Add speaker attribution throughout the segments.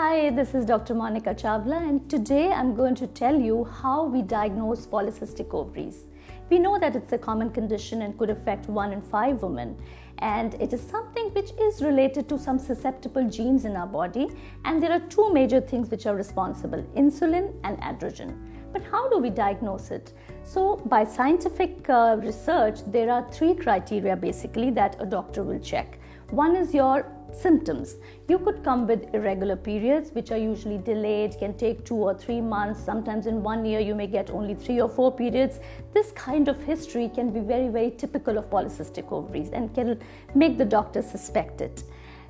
Speaker 1: Hi, this is Dr.Monikaa and today I'm going to tell you how we diagnose polycystic ovaries. We know that it's a common condition and could affect 1 in 5 women, and it is something which is related to some susceptible genes in our body, and there are two major things which are responsible: insulin and androgen. But how do we diagnose it? So by scientific research, there are 3 criteria basically that a doctor will check. One is your symptoms. You could come with irregular periods which are usually delayed, can take 2 or 3 months. Sometimes in 1 year you may get only 3 or 4 periods. This kind of history can be very typical of polycystic ovaries and can make the doctor suspect it.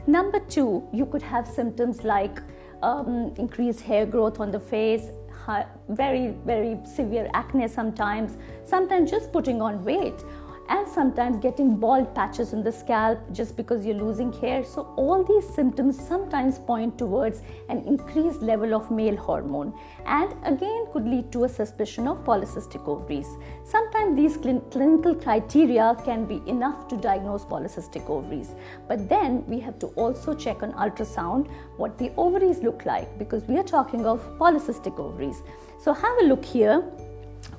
Speaker 1: Number 2, you could have symptoms like increased hair growth on the face, very severe acne sometimes just putting on weight, and sometimes getting bald patches on the scalp just because you're losing hair. So all these symptoms sometimes point towards an increased level of male hormone, and again could lead to a suspicion of polycystic ovaries. Sometimes these clinical criteria can be enough to diagnose polycystic ovaries, but then we have to also check on ultrasound what the ovaries look like, because we are talking of polycystic ovaries. So have a look here.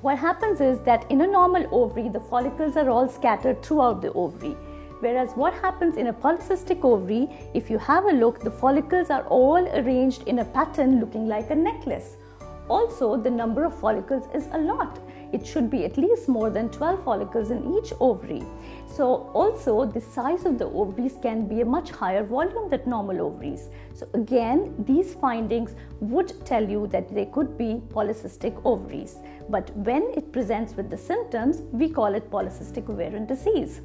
Speaker 1: What happens is that in a normal ovary, the follicles are all scattered throughout the ovary. Whereas what happens in a polycystic ovary, if you have a look, the follicles are all arranged in a pattern looking like a necklace. Also, the number of follicles is a lot. It should be at least more than 12 follicles in each ovary. So also the size of the ovaries can be a much higher volume than normal ovaries. So again, these findings would tell you that they could be polycystic ovaries. But when it presents with the symptoms, we call it polycystic ovarian disease.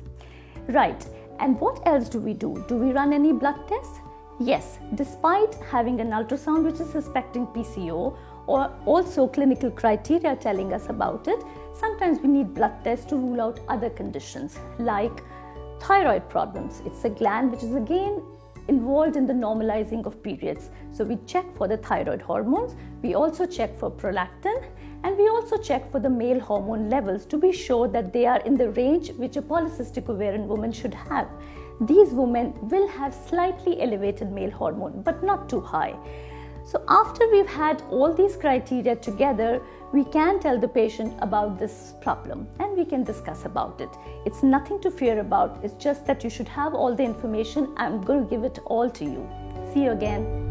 Speaker 1: Right, and what else do we do? Do we run any blood tests? Yes, despite having an ultrasound which is suspecting PCO, or also clinical criteria telling us about it, sometimes we need blood tests to rule out other conditions like thyroid problems. It's a gland which is again involved in the normalizing of periods. So we check for the thyroid hormones, we also check for prolactin, and we also check for the male hormone levels to be sure that they are in the range which a polycystic ovarian woman should have. These women will have slightly elevated male hormone, but not too high. So after we've had all these criteria together, we can tell the patient about this problem and we can discuss about it. It's nothing to fear about. It's just that you should have all the information. I'm going to give it all to you. See you again.